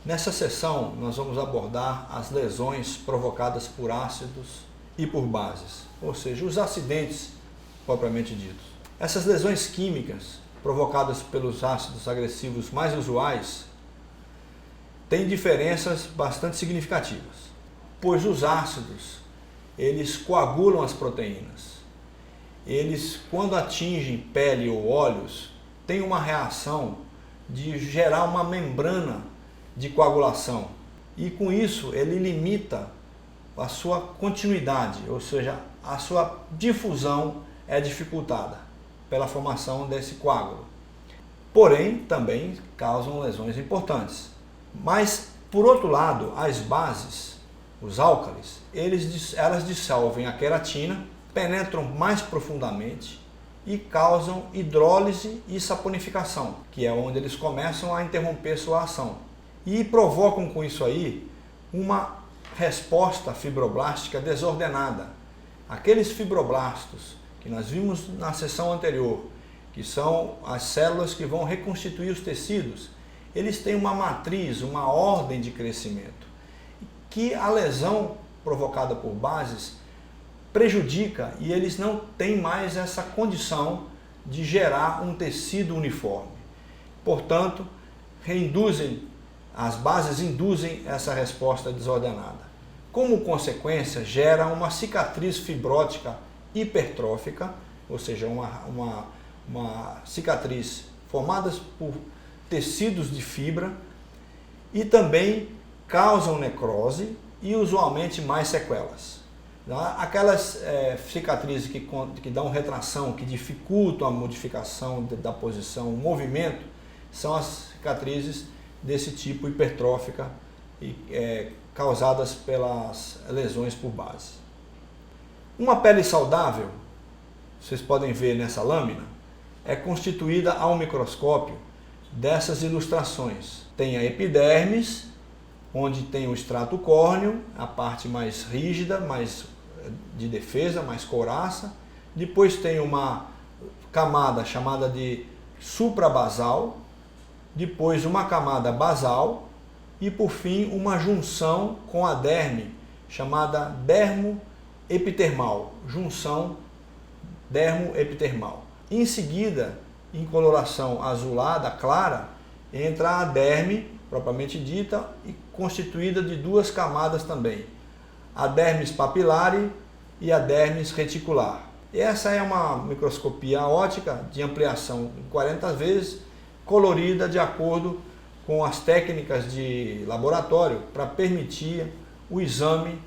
Nessa sessão, nós vamos abordar as lesões provocadas por ácidos e por bases, ou seja, os acidentes propriamente ditos. Essas lesões químicas provocadas pelos ácidos agressivos mais usuais têm diferenças bastante significativas, pois os ácidos, eles coagulam as proteínas. Eles, quando atingem pele ou olhos, têm uma reação de gerar uma membrana de coagulação, e com isso ele limita a sua continuidade, ou seja, a sua difusão é dificultada pela formação desse coágulo. Porém, também causam lesões importantes. Mas, por outro lado, as bases, os álcalis, elas dissolvem a queratina, penetram mais profundamente e causam hidrólise e saponificação, que é onde eles começam a interromper sua ação. E provocam com isso aí uma resposta fibroblástica desordenada. Aqueles fibroblastos que nós vimos na sessão anterior, que são as células que vão reconstituir os tecidos, eles têm uma matriz, uma ordem de crescimento, que a lesão provocada por bases prejudica, e eles não têm mais essa condição de gerar um tecido uniforme. Portanto, as bases induzem essa resposta desordenada. Como consequência, gera uma cicatriz fibrótica hipertrófica, ou seja, uma cicatriz formada por tecidos de fibra, e também causam necrose e usualmente mais sequelas. Aquelas cicatrizes que dão retração, que dificultam a modificação da posição, o movimento, são as cicatrizes desse tipo hipertrófica causadas pelas lesões por base. Uma pele saudável, vocês podem ver nessa lâmina, é constituída ao microscópio dessas ilustrações. Tem a epidermis, onde tem o extrato córneo, a parte mais rígida, mais de defesa, mais couraça. Depois tem uma camada chamada de suprabasal, depois uma camada basal e, por fim, uma junção com a derme, chamada dermoepitermal, junção dermoepitermal. Em seguida, em coloração azulada clara, entra a derme, propriamente dita, e constituída de duas camadas também, a dermis papilare e a dermis reticular. E essa é uma microscopia óptica de ampliação em 40 vezes, colorida de acordo com as técnicas de laboratório para permitir o exame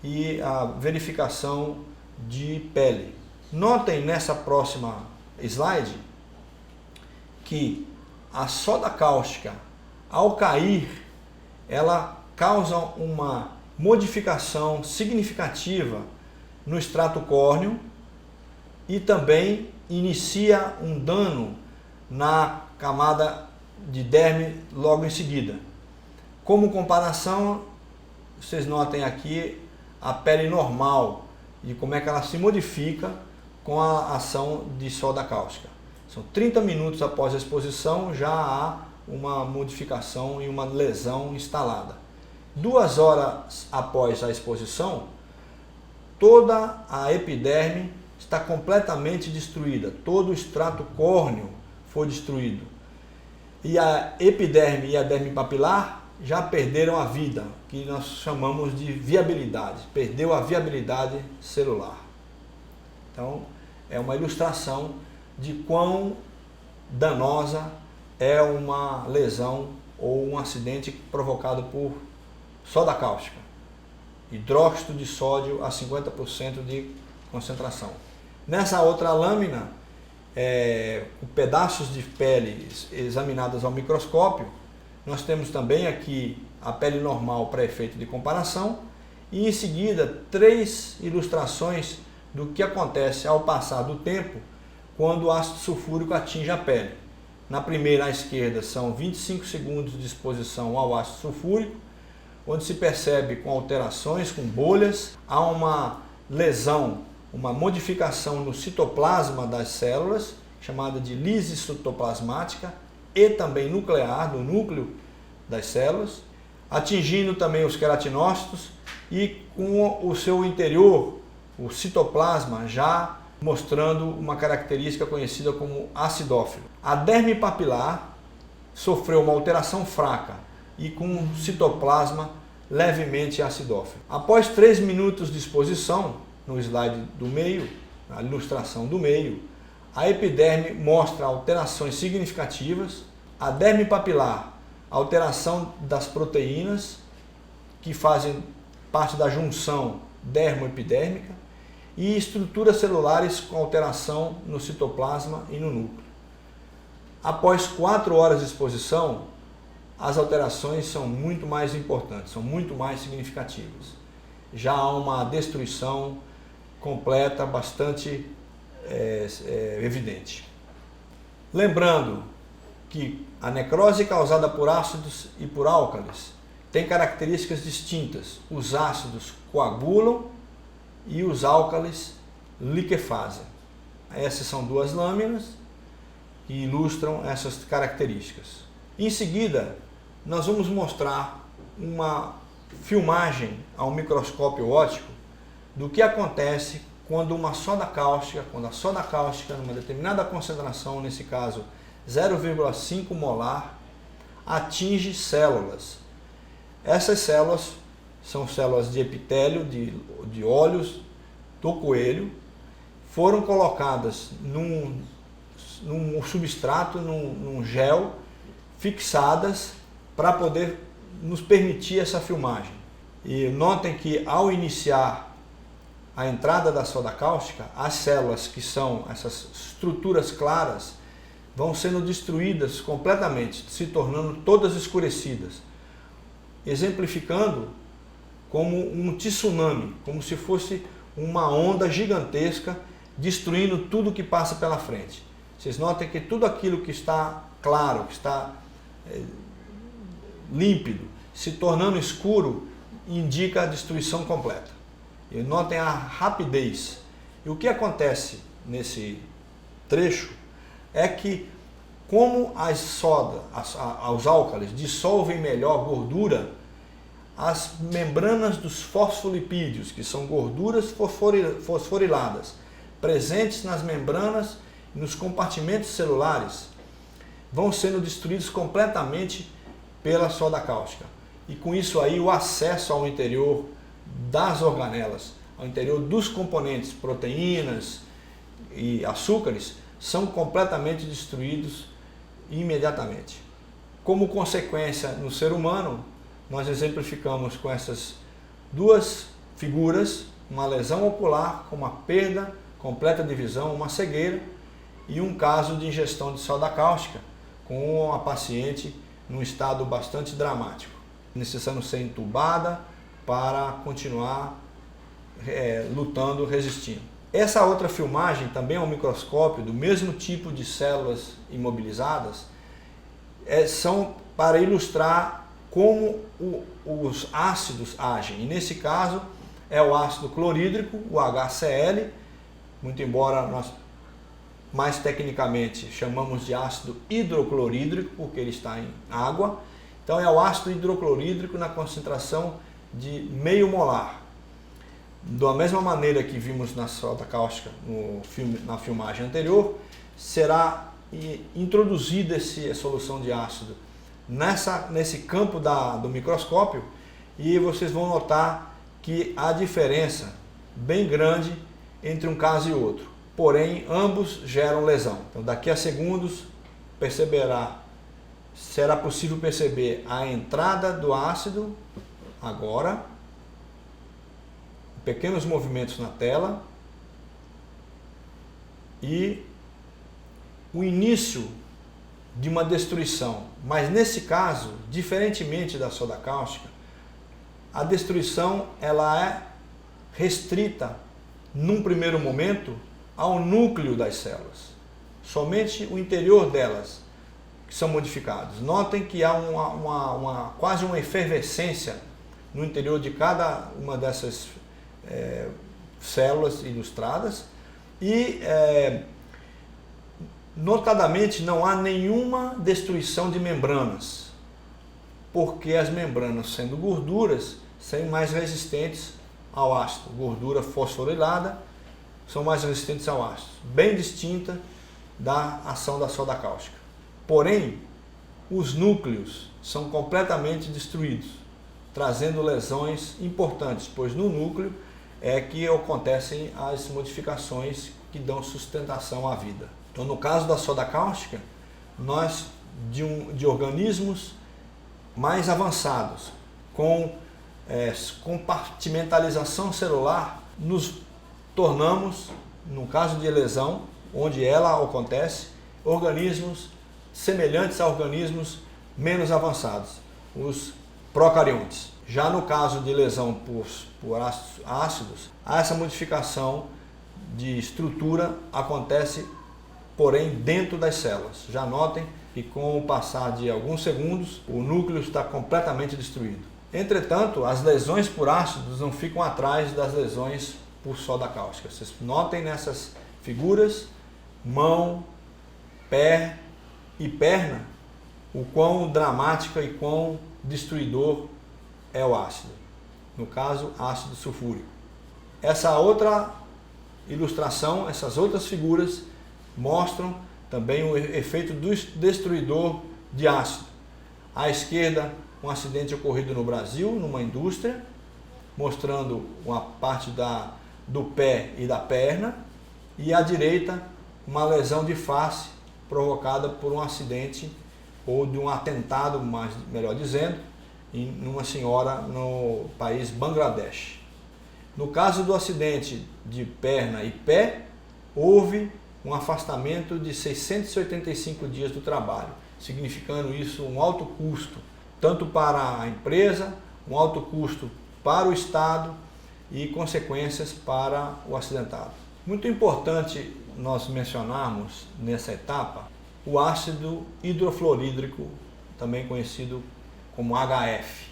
e a verificação de pele. Notem nessa próxima slide que a soda cáustica, ao cair, ela causa uma modificação significativa no extrato córneo e também inicia um dano na camada de derme logo em seguida. Como comparação, vocês notem aqui a pele normal e como é que ela se modifica com a ação de soda cáustica. São 30 minutos após a exposição, já há uma modificação e uma lesão instalada. 2 horas após a exposição, toda a epiderme está completamente destruída, todo o extrato córneo foi destruído. E a epiderme e a derme papilar já perderam a vida, que nós chamamos de viabilidade, perdeu a viabilidade celular. Então, é uma ilustração de quão danosa é uma lesão ou um acidente provocado por soda cáustica, hidróxido de sódio a 50% de concentração. Nessa outra lâmina, com pedaços de pele examinadas ao microscópio, nós temos também aqui a pele normal para efeito de comparação e em seguida 3 ilustrações do que acontece ao passar do tempo quando o ácido sulfúrico atinge a pele. Na primeira à esquerda são 25 segundos de exposição ao ácido sulfúrico, onde se percebe com alterações, com bolhas, há uma lesão, uma modificação no citoplasma das células, chamada de lise citoplasmática, e também nuclear, do núcleo das células. atingindo também os queratinócitos e com o seu interior, o citoplasma, já mostrando uma característica conhecida como acidófilo. A derme papilar sofreu uma alteração fraca e com um citoplasma levemente acidófilo. Após 3 minutos de exposição, no slide do meio, na ilustração do meio, a epiderme mostra alterações significativas, a derme papilar, alteração das proteínas que fazem parte da junção dermoepidérmica, e estruturas celulares com alteração no citoplasma e no núcleo. Após 4 horas de exposição, as alterações são muito mais importantes, são muito mais significativas. Já há uma destruição completa, bastante evidente. Lembrando que a necrose causada por ácidos e por álcalis tem características distintas. Os ácidos coagulam e os álcalis liquefazem. Essas são 2 lâminas que ilustram essas características. Em seguida, nós vamos mostrar uma filmagem ao microscópio óptico do que acontece quando a soda cáustica, numa determinada concentração, nesse caso 0,5 molar, atinge células. Essas células são células de epitélio, de olhos do coelho, foram colocadas num substrato, num gel, fixadas para poder nos permitir essa filmagem. E notem que ao iniciar a entrada da soda cáustica, as células, que são essas estruturas claras, vão sendo destruídas completamente, se tornando todas escurecidas, exemplificando como um tsunami, como se fosse uma onda gigantesca destruindo tudo que passa pela frente. Vocês notem que tudo aquilo que está claro, que está límpido, se tornando escuro, indica a destruição completa. E notem a rapidez. E o que acontece nesse trecho é que, como os álcalis dissolvem melhor gordura, as membranas dos fosfolipídios, que são gorduras fosforiladas, presentes nas membranas e nos compartimentos celulares, vão sendo destruídos completamente pela soda cáustica. E com isso aí o acesso ao interior das organelas, ao interior dos componentes, proteínas e açúcares, são completamente destruídos imediatamente. Como consequência no ser humano, nós exemplificamos com essas 2 figuras, uma lesão ocular com uma perda completa de visão, uma cegueira, e um caso de ingestão de soda cáustica com a paciente num estado bastante dramático, necessitando ser entubada para continuar lutando, resistindo. Essa outra filmagem, também ao microscópio, do mesmo tipo de células imobilizadas, são para ilustrar como os ácidos agem. E nesse caso é o ácido clorídrico, o HCl, muito embora nós mais tecnicamente chamamos de ácido hidroclorídrico, porque ele está em água. Então é o ácido hidroclorídrico na concentração de meio molar. Da mesma maneira que vimos na soda cáustica na filmagem anterior, será introduzida essa solução de ácido nesse campo do microscópio, e vocês vão notar que há diferença bem grande entre um caso e outro. Porém, ambos geram lesão. Então, daqui a segundos, será possível perceber a entrada do ácido agora, pequenos movimentos na tela, e o início de uma destruição. Mas nesse caso, diferentemente da soda cáustica, a destruição ela é restrita, num primeiro momento, ao núcleo das células. Somente o interior delas que são modificados. Notem que há quase uma efervescência no interior de cada uma dessas células ilustradas, e notadamente não há nenhuma destruição de membranas. porque as membranas, sendo gorduras, são mais resistentes ao ácido. Gordura fosforilada são mais resistentes ao ácido, bem distinta da ação da soda cáustica. Porém, os núcleos são completamente destruídos, trazendo lesões importantes, pois no núcleo é que acontecem as modificações que dão sustentação à vida. Então, no caso da soda cáustica, nós de organismos mais avançados, com compartimentalização celular, nos tornamos, no caso de lesão, onde ela acontece, organismos semelhantes a organismos menos avançados, os procariontes. Já no caso de lesão por ácidos, essa modificação de estrutura acontece, porém, dentro das células. Já notem que com o passar de alguns segundos, o núcleo está completamente destruído. Entretanto, as lesões por ácidos não ficam atrás das lesões por soda cáustica. Vocês notem nessas figuras, mão, pé e perna, o quão dramática e quão destruidor é o ácido. No caso, ácido sulfúrico. Essa outra ilustração, essas outras figuras mostram também o efeito destruidor de ácido. À esquerda, um acidente ocorrido no Brasil, numa indústria, mostrando uma parte do pé e da perna, e à direita, uma lesão de face provocada por um acidente ou de um atentado, melhor dizendo, em uma senhora no país Bangladesh. No caso do acidente de perna e pé, houve um afastamento de 685 dias do trabalho, significando isso um alto custo, tanto para a empresa, um alto custo para o Estado e consequências para o acidentado. Muito importante nós mencionarmos nessa etapa o ácido hidrofluorídrico, também conhecido como HF,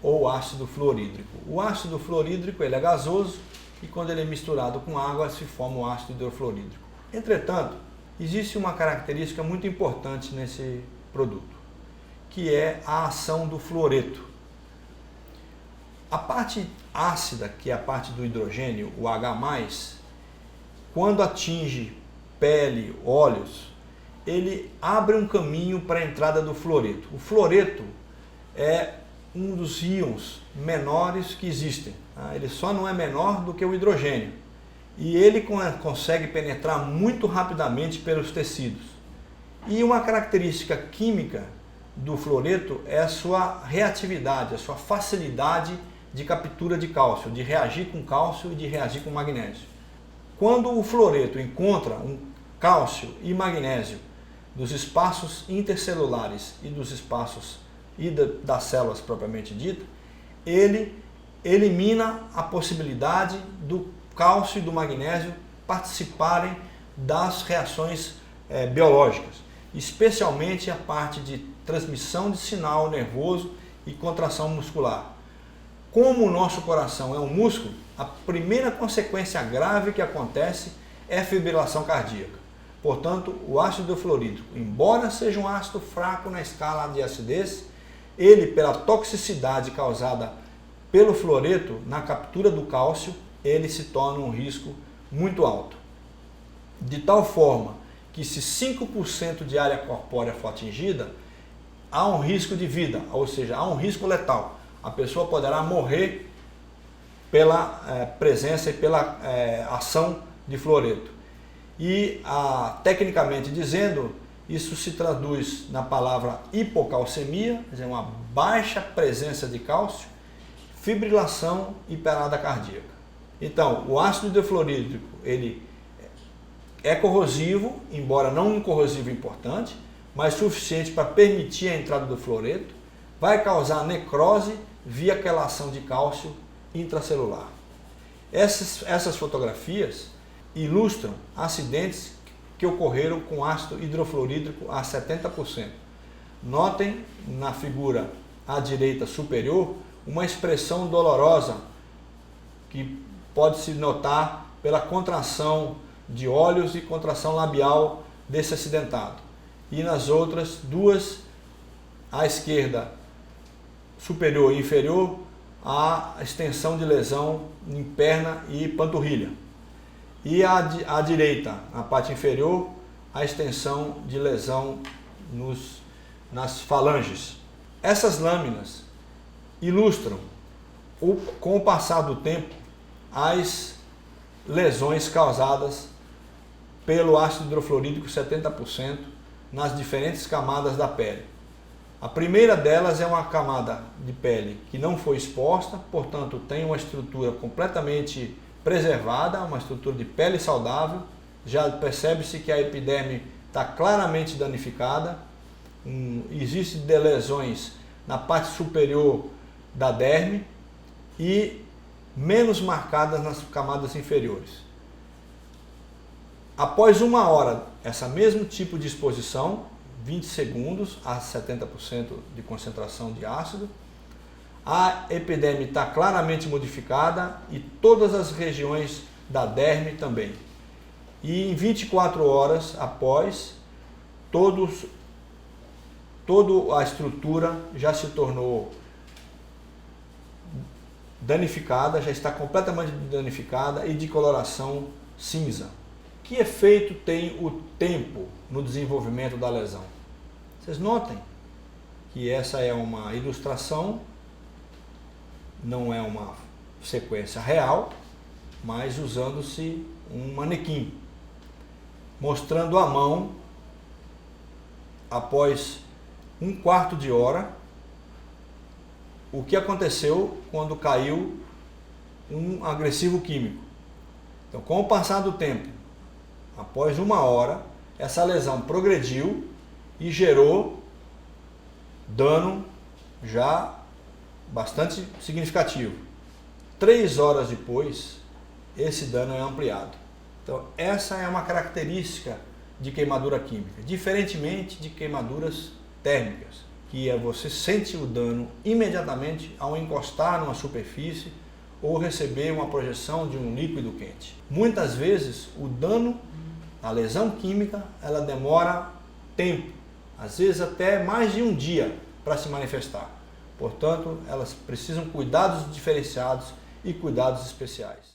ou ácido fluorídrico. O ácido fluorídrico ele é gasoso e quando ele é misturado com água se forma o ácido hidrofluorídrico. Entretanto, existe uma característica muito importante nesse produto, que é a ação do fluoreto. A parte ácida, que é a parte do hidrogênio, o H+, quando atinge pele, olhos, ele abre um caminho para a entrada do fluoreto. O fluoreto é um dos íons menores que existem. Ele só não é menor do que o hidrogênio. E ele consegue penetrar muito rapidamente pelos tecidos. E uma característica química do fluoreto é a sua reatividade, a sua facilidade de captura de cálcio, de reagir com cálcio e de reagir com magnésio. Quando o fluoreto encontra um cálcio e magnésio dos espaços intercelulares e dos espaços das células propriamente dita, ele elimina a possibilidade do cálcio e do magnésio participarem das reações biológicas, especialmente a parte de transmissão de sinal nervoso e contração muscular. Como o nosso coração é um músculo, a primeira consequência grave que acontece é a fibrilação cardíaca. Portanto, o ácido fluorídrico, embora seja um ácido fraco na escala de acidez, ele, pela toxicidade causada pelo fluoreto na captura do cálcio, ele se torna um risco muito alto. De tal forma que se 5% de área corpórea for atingida, há um risco de vida, ou seja, há um risco letal. A pessoa poderá morrer pela presença e pela ação de fluoreto. E, tecnicamente dizendo, isso se traduz na palavra hipocalcemia, quer dizer, uma baixa presença de cálcio, fibrilação e parada cardíaca. Então, o ácido hidrofluorídrico, ele é corrosivo, embora não um corrosivo importante, mas suficiente para permitir a entrada do fluoreto, vai causar necrose via aquela ação de cálcio intracelular. Essas fotografias ilustram acidentes que ocorreram com ácido hidrofluorídrico a 70%. Notem na figura à direita superior uma expressão dolorosa que pode-se notar pela contração de olhos e contração labial desse acidentado. E nas outras duas, à esquerda, superior e inferior, a extensão de lesão em perna e panturrilha. E à direita, na parte inferior, a extensão de lesão nas falanges. Essas lâminas ilustram, com o passar do tempo, as lesões causadas pelo ácido hidrofluorídrico 70% nas diferentes camadas da pele. A primeira delas é uma camada de pele que não foi exposta, portanto tem uma estrutura completamente preservada, uma estrutura de pele saudável. Já percebe-se que a epiderme está claramente danificada, existem lesões na parte superior da derme e menos marcadas nas camadas inferiores. Após 1 hora, esse mesmo tipo de exposição, 20 segundos a 70% de concentração de ácido, a epiderme está claramente modificada e todas as regiões da derme também. E em 24 horas após, toda a estrutura já se tornou danificada, já está completamente danificada e de coloração cinza. Que efeito tem o tempo no desenvolvimento da lesão? Vocês notem que essa é uma ilustração, não é uma sequência real, mas usando-se um manequim, mostrando a mão após 1/4 de hora o que aconteceu quando caiu um agressivo químico. Então, com o passar do tempo, após 1 hora, essa lesão progrediu e gerou dano já bastante significativo. 3 horas depois, esse dano é ampliado. Então, essa é uma característica de queimadura química, diferentemente de queimaduras térmicas, que você sente o dano imediatamente ao encostar numa superfície ou receber uma projeção de um líquido quente. Muitas vezes o dano, a lesão química, ela demora tempo, às vezes até mais de 1 dia para se manifestar. Portanto, elas precisam de cuidados diferenciados e cuidados especiais.